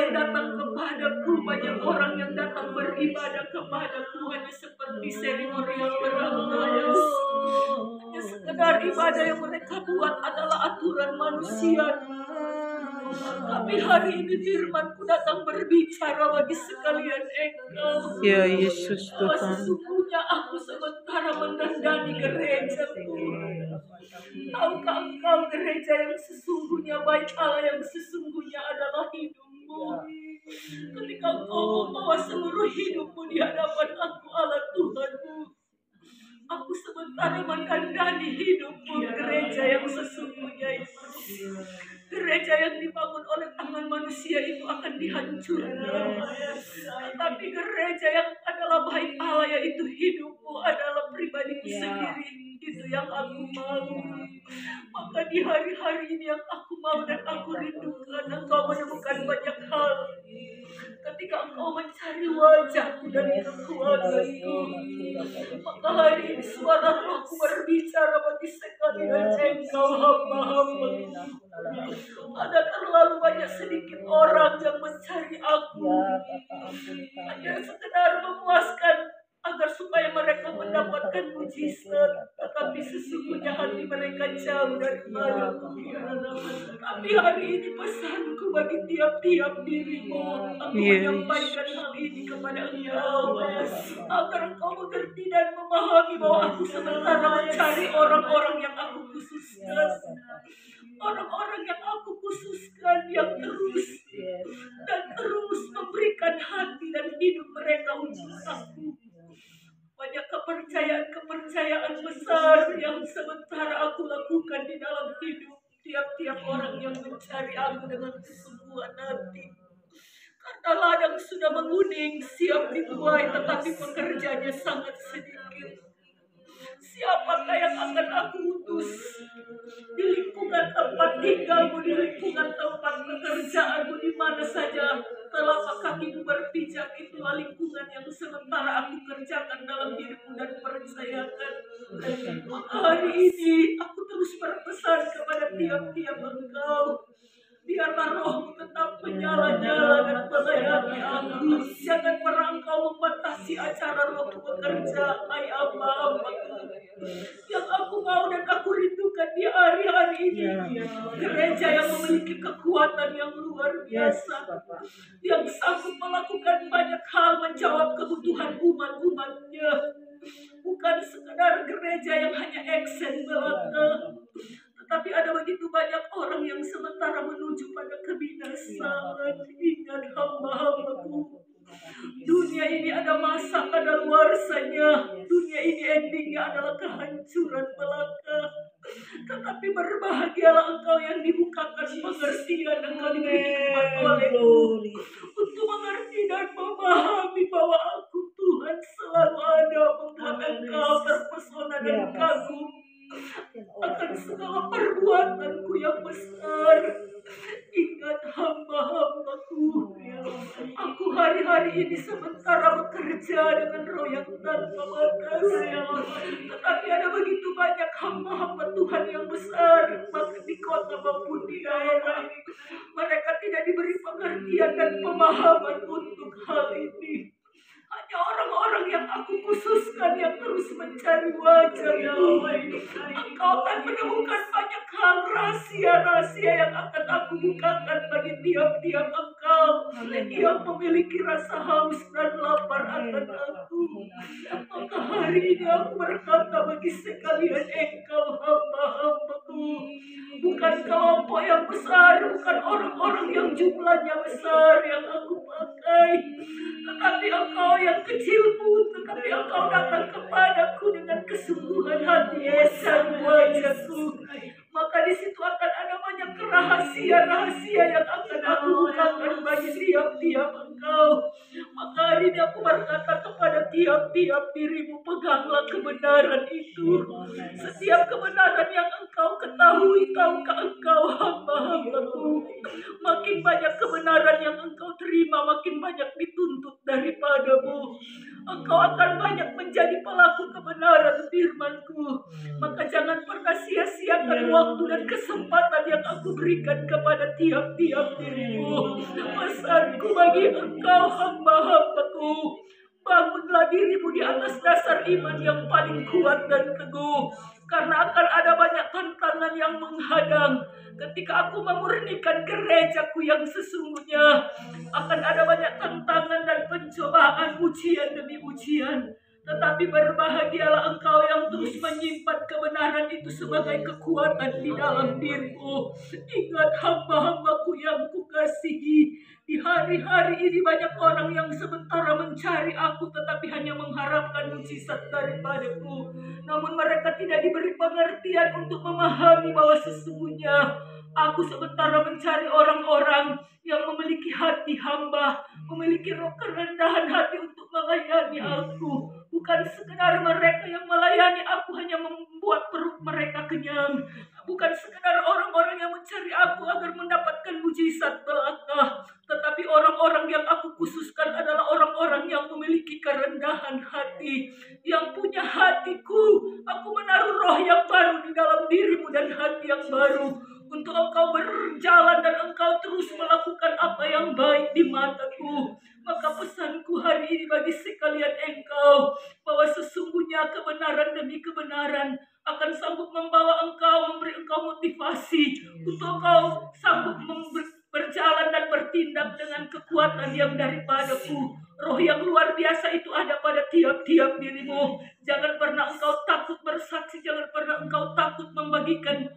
yang datang kepadaku, banyak orang yang datang beribadah kepadaku hanya seperti seremonial berangkat. Hanya sekedar ibadah yang mereka buat adalah aturan manusia. Tapi hari ini firman-Ku datang berbicara bagi sekalian engkau. Ya Yesus Bahwa Tuhan. sesungguhnya aku sementara mendandani gereja-Ku. Tahukah engkau gereja yang sesungguhnya, baik Allah yang sesungguhnya adalah hidupmu. Ketika engkau membawa seluruh hidupmu di hadapan aku Allah Tuhanmu, aku sementara mendandani hidupmu. Gereja yang sesungguhnya itu, gereja yang dibangun oleh tangan manusia itu akan dihancurkan. Tetapi gereja yang adalah baik Allah, yaitu hidupmu, adalah pribadiku sendiri. Itu yang aku mau. Maka di hari-hari ini yang aku mau dan aku rindukan, engkau menemukan banyak hal. Ketika engkau mencari wajahku dan kekuatanku, maka hari ini suara Rohku berbicara bagi sekalian engkau hamba-hamba. Ada terlalu banyak sedikit orang yang mencari aku, hanya sekedar memuaskan agar supaya mereka mendapatkan mujizat, tetapi sesungguhnya hati mereka jauh daripadaku. Tapi hari ini pesanku bagi tiap-tiap dirimu, aku menyampaikan hal ini kepada engkau, agar engkau mengerti dan memahami bahwa aku sementara mencari orang-orang yang aku khususkan. Orang-orang yang aku khususkan yang terus dan terus memberikan hati dan hidup mereka untuk aku. Banyak kepercayaan besar yang sementara aku lakukan di dalam hidup tiap-tiap orang yang mencari aku dengan kesungguhan hati. Karena ladang sudah menguning, siap dituai, tetapi pekerjanya sangat sedikit. Siapakah yang akan aku utus di lingkungan tempat tinggalmu, di lingkungan tempat pekerjaanmu, di mana saja telapak kakimu berpijak? Itulah lingkungan yang sementara aku kerjakan dalam dirimu dan percayakan. Maka hari ini aku terus berpesan kepada tiap-tiap engkau, biarlah Rohmu tetap menyala-nyala dan melayani aku. Jangan pernah engkau membatasi acara Rohmu bekerja. Hai hamba-Hamba-Ku, yang aku mau dan aku rindukan di hari-hari ini, gereja yang memiliki kekuatan yang luar biasa, yang sanggup melakukan banyak hal, menjawab kebutuhan umat-umatnya. Bukan sekedar gereja yang hanya eksen belaka, tetapi ada begitu banyak orang yang sementara menuju pada kebinasaan. Ingat hamba-Hamba-Ku, dunia ini ada masa kadaluarsanya. Dunia ini endingnya adalah kehancuran belaka. Tetapi berbahagialah engkau yang dibukakan pengertian, engkau diberi hikmat olehku untuk mengerti dan memahami bahwa aku Tuhan selalu ada membuat engkau terpesona dan kagum akan segala perbuatanku yang besar. Ingat hamba-Hamba-Ku, aku hari-hari ini sementara bekerja dengan roh yang tanpa batas. Tetapi ada begitu banyak hamba-hamba Tuhan yang besar, baik di kota maupun di daerah. Mereka tidak diberi pengertian dan pemahaman untuk hal ini. Hanya orang-orang yang aku khususkan yang terus mencari wajah Allah. Engkau akan menemukan banyak hal, rahasia-rahasia yang akan aku bukakan bagi tiap-tiap engkau yang memiliki rasa haus dan lapar akan aku. Maka hari ini aku berkata bagi sekalian engkau hamba-Hamba-Ku, bukan kelompok yang besar, bukan orang-orang yang jumlahnya besar yang aku pakai, tetapi engkau yang kecil pun, tetapi engkau datang kepadaku dengan kesungguhan hati, mencari wajahku. Maka di situ akan ada banyak rahasia-rahasia yang akan aku bukakan bagi tiap-tiap engkau. Maka hari ini aku berkata kepada tiap-tiap dirimu, peganglah kebenaran itu. Setiap kebenaran yang engkau ketahui, tahukah engkau hamba-Hamba-Ku, makin banyak kebenaran yang engkau terima, makin banyak dituntut daripadamu. Engkau akan banyak menjadi pelaku kebenaran firman-Ku. Maka jangan pernah sia-siakan waktu dan kesempatan yang aku berikan kepada tiap-tiap dirimu. Pesanku bagi engkau hamba-hambaku. Bangunlah dirimu di atas dasar iman yang paling kuat dan teguh. Karena akan ada banyak tantangan yang menghadang. Ketika aku memurnikan gerejaku yang sesungguhnya, akan ada banyak tantangan dan pencobaan, ujian demi ujian. Tetapi berbahagialah engkau yang terus menyimpan kebenaran itu sebagai kekuatan di dalam dirimu. Ingat hamba-hambaku yang kukasihi. Di hari-hari ini banyak orang yang sementara mencari aku tetapi hanya mengharapkan mujizat daripadaku. Namun mereka tidak diberi pengertian untuk memahami bahwa sesungguhnya aku sementara mencari orang-orang yang memiliki hati hamba, memiliki roh kerendahan hati untuk melayani aku. Bukan sekedar mereka yang melayani aku hanya membuat perut mereka kenyang. Bukan sekedar orang-orang yang mencari aku agar mendapatkan mujizat belaka. Tetapi orang-orang yang aku khususkan adalah orang-orang yang memiliki kerendahan hati. Yang punya hatiku. Aku menaruh roh yang baru di dalam dirimu dan hati yang baru. Untuk engkau berjalan dan engkau terus melakukan apa yang baik di mataku. Maka pesanku hari ini bagi sekalian engkau, bahwa sesungguhnya kebenaran demi kebenaran akan sanggup membawa engkau, memberi engkau motivasi untuk engkau sanggup berjalan dan bertindak dengan kekuatan yang daripadaku. Roh yang luar biasa itu ada pada tiap-tiap dirimu. Jangan pernah engkau takut bersaksi, jangan pernah engkau takut membagikan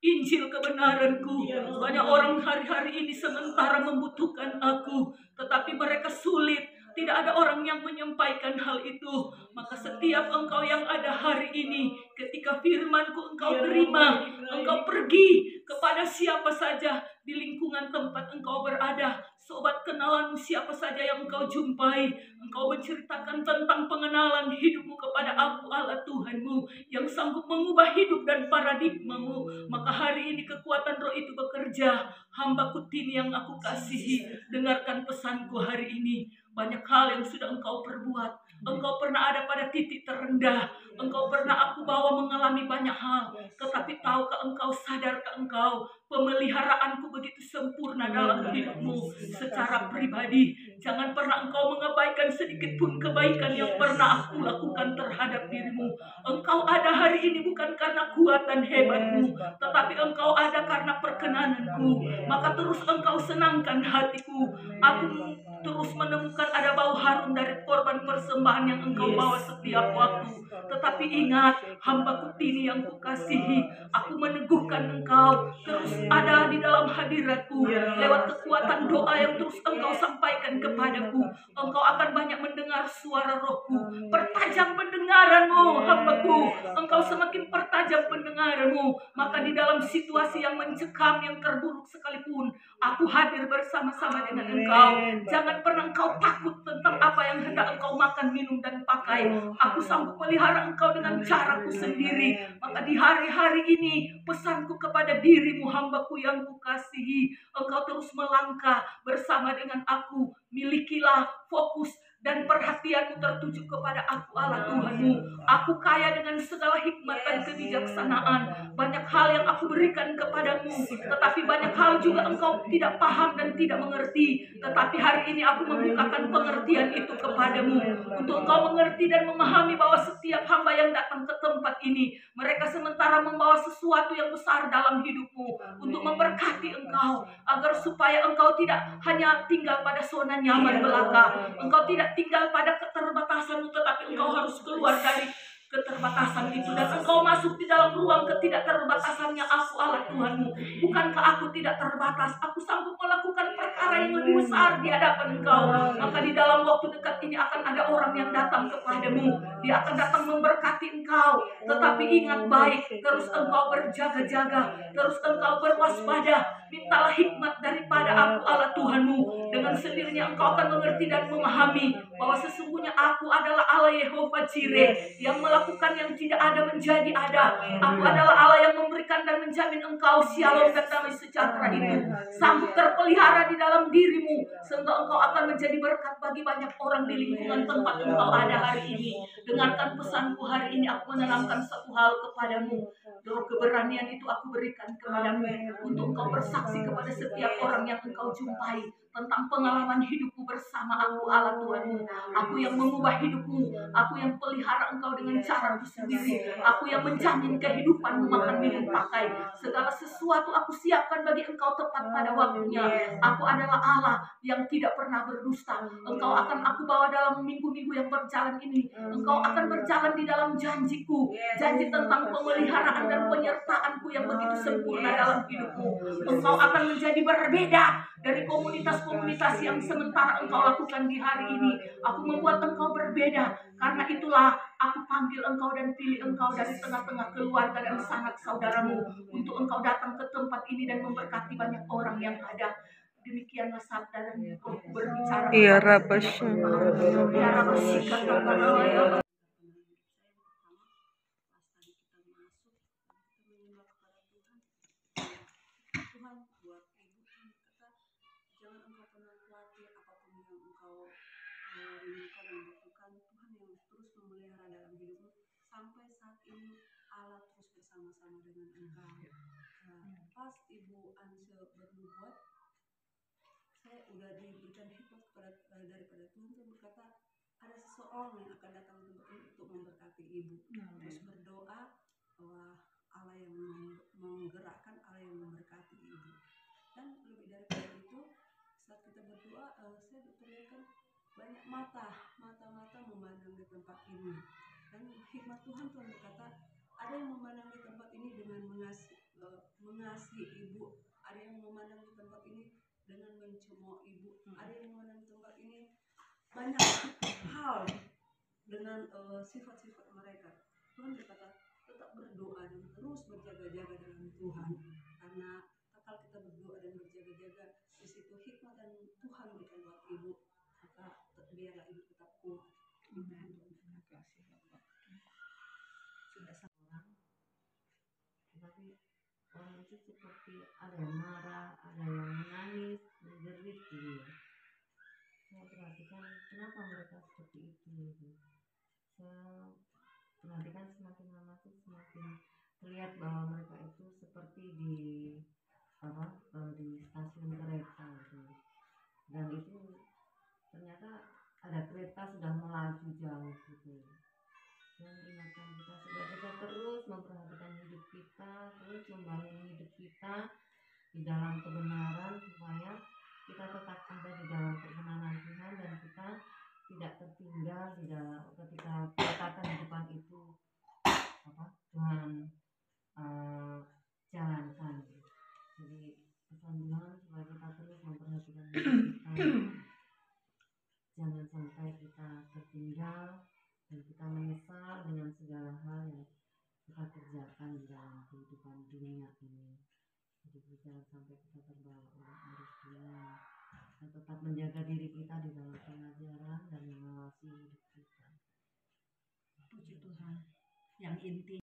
Injil kebenaranku. Banyak orang hari-hari ini sementara membutuhkan aku, tetapi mereka sulit. Tidak ada orang yang menyampaikan hal itu. Maka setiap engkau yang ada hari ini, ketika firmanku engkau terima, engkau pergi kepada siapa saja di lingkungan tempat engkau berada. Sobat kenalanmu siapa saja yang engkau jumpai, engkau menceritakan tentang pengenalan hidupmu kepada aku Allah Tuhanmu yang sanggup mengubah hidup dan paradigmamu. Maka hari ini kekuatan roh itu bekerja. Hambaku Tini yang aku kasihi, dengarkan pesanku hari ini. Banyak hal yang sudah engkau perbuat. Engkau pernah ada pada titik terendah. Engkau pernah aku bawa mengalami banyak hal. Tetapi tahukah engkau, sadarkah engkau, pemeliharaanku begitu sempurna dalam hidupmu secara pribadi. Jangan pernah engkau mengabaikan sedikit pun kebaikan yang pernah aku lakukan terhadap dirimu. Engkau ada hari ini bukan karena kuat dan hebatmu, tetapi engkau ada karena perkenananku. Maka terus engkau senangkan hatiku. Aku terus menemukan ada bau harum dari korban persembahan yang engkau bawa setiap waktu. Tetapi ingat, hambaku Tini yang kukasihi, aku meneguhkan engkau terus ada di dalam hadiratku. Lewat kekuatan doa yang terus engkau sampaikan kepadaku, engkau akan banyak mendengar suara rohku. Pertajam pendengaranmu, hambaku. Engkau semakin pertajam pendengaranmu. Maka di dalam situasi yang mencekam, yang terburuk sekalipun, aku hadir bersama-sama dengan engkau. Jangan pernah engkau takut tentang apa yang hendak engkau makan, minum, dan pakai. Aku sanggup melihara engkau dengan caraku sendiri. Maka di hari-hari ini pesanku kepada dirimu, hambaku yang kukasihi, engkau terus melangkah bersama dengan aku. Milikilah fokus dan perhatianmu tertuju kepada aku Allah Tuhanmu. Aku kaya dengan segala hikmat dan kebijaksanaan. Banyak hal yang aku berikan kepadamu, tetapi banyak hal juga engkau tidak paham dan tidak mengerti. Tetapi hari ini aku membukakan pengertian itu kepadamu, untuk engkau mengerti dan memahami bahwa setiap hamba yang datang ke tempat ini, mereka sementara membawa sesuatu yang besar dalam hidupmu, untuk memberkati engkau, agar supaya engkau tidak hanya tinggal pada zona nyaman belaka. Engkau tidak tinggal pada keterbatasanmu, tetapi engkau harus keluar dari keterbatasan itu dan engkau masuk di dalam ruang ketidakterbatasannya aku Allah Tuhanmu. Bukankah aku tidak terbatas? Aku sanggup melakukan perkara yang lebih besar di hadapan engkau. Maka di dalam waktu dekat ini akan ada orang yang datang kepadamu. Dia akan datang memberkati engkau. Tetapi ingat baik, terus engkau berjaga-jaga, terus engkau berwaspada. Mintalah hikmat daripada aku Allah Tuhanmu. Dengan sendirinya engkau akan mengerti dan memahami bahwa sesungguhnya aku adalah Allah Yehova Jireh, yang melakukan yang tidak ada menjadi ada. Aku adalah Allah yang memberikan dan menjamin engkau shalom dan damai sejahtera itu sanggup terpelihara di dalam dirimu, sehingga engkau akan menjadi berkat bagi banyak orang di lingkungan tempat engkau ada hari ini. Dengarkan pesanku hari ini. Aku menanamkan satu hal kepadamu. Doa keberanian itu aku berikan kepadamu, untuk engkau bersaksi kepada setiap orang yang engkau jumpai. tentang pengalaman hidupmu bersama aku Allah Tuhanmu. Aku yang mengubah hidupmu, aku yang pelihara engkau dengan caraku sendiri, aku yang menjamin kehidupanmu makan minum pakai. Segala sesuatu aku siapkan bagi engkau tepat pada waktunya. Aku adalah Allah yang tidak pernah berdusta. Engkau akan aku bawa dalam minggu-minggu yang berjalan ini. Engkau akan berjalan di dalam janjiku, janji tentang pemeliharaan dan penyertaanku yang begitu sempurna dalam hidupmu. Engkau akan menjadi berbeda dari komunitas-komunitas yang sementara engkau lakukan di hari ini. Aku membuat engkau berbeda. Karena itulah aku panggil engkau dan pilih engkau dari tengah-tengah keluarga dan sanak saudaramu untuk engkau datang ke tempat ini dan memberkati banyak orang yang ada. Demikianlah sabda dan Rohku berbicara. Iya, Rabasya. Ya Rabasya kata-kata. Tuhan buat ibu kata jangan engkau pernah khawatir apapun yang engkau rindukan dan butuhkan. Tuhan yang terus memelihara dalam hidupmu sampai saat ini. Allah terus bersama-sama dengan engkau. Pas Ibu Anse bernubuat, saya udah diberikan hikmat daripada Tuhan. Saya berkata ada seseorang yang akan datang untuk memberkati ibu. Terus berdoa bahwa Allah yang menggerakkan, Allah yang memberkati ibu. Dan lebih daripada itu, saat kita berdoa, saya diperlihatkan banyak mata memandang di tempat ini. Dan hikmat Tuhan berkata, ada yang memandang di tempat ini dengan mengasihi ibu, ada yang memandang di tempat ini dengan mencemooh ibu, ada yang memandang di tempat ini banyak hal dengan sifat-sifat mereka. Tuhan berkata, tetap berdoa dan terus berjaga-jaga dengan Tuhan, karena kalau kita berdoa dan berjaga-jaga, di situ hikmat dan Tuhan berikan buat ibu, maka biarlah ibu tetap kuat. Terima kasih Bapak. Sudah orang, tetapi orang itu seperti ada yang marah, ada yang menangis, menjerit gitu. Saya perhatikan kenapa mereka seperti itu. Saya perhatikan semakin lama tuh semakin terlihat bahwa mereka itu seperti di stasiun kereta gitu. Dan itu ternyata ada kereta sudah melaju jauh gitu. Dan ingatkan kita supaya kita terus memperhatikan hidup kita, terus membangun hidup kita di dalam kebenaran, supaya kita tetap ada di dalam kebenaran Tuhan dan kita tidak tertinggal di dalam ketika katakan di depan itu Tuhan jalankan. Jadi pesan Tuhan supaya kita terus memperhatikan hidup kita, jangan sampai kita tertinggal dan kita menyesal dengan segala hal yang kita kerjakan di dalam kehidupan dunia ini. Jadi jangan sampai kita terbawa oleh arus dunia, dan tetap menjaga diri kita di dalam pengajaran dan mengawasi hidup kita. Puji Tuhan. Yang inti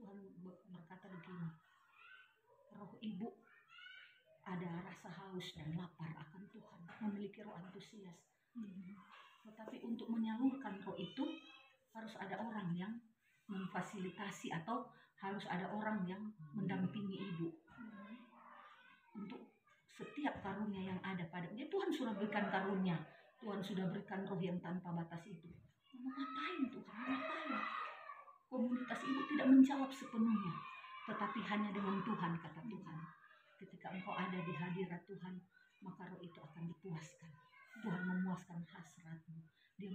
Tuhan berkata begini, roh ibu ada rasa haus dan lapar akan Tuhan, memiliki roh antusias. Tetapi untuk menyalurkan roh itu harus ada orang yang memfasilitasi atau harus ada orang yang mendampingi ibu untuk setiap karunia yang ada pada dia. Tuhan sudah berikan karunia, Tuhan sudah berikan roh yang tanpa batas itu. Mau ngapain Tuhan? Ngapain? Komunitas ibu tidak menjawab sepenuhnya, tetapi hanya dengan Tuhan, kata Tuhan. Ketika engkau ada di hadirat Tuhan, maka roh itu akan dipuaskan. Tuhan memuaskan hasratmu. Dia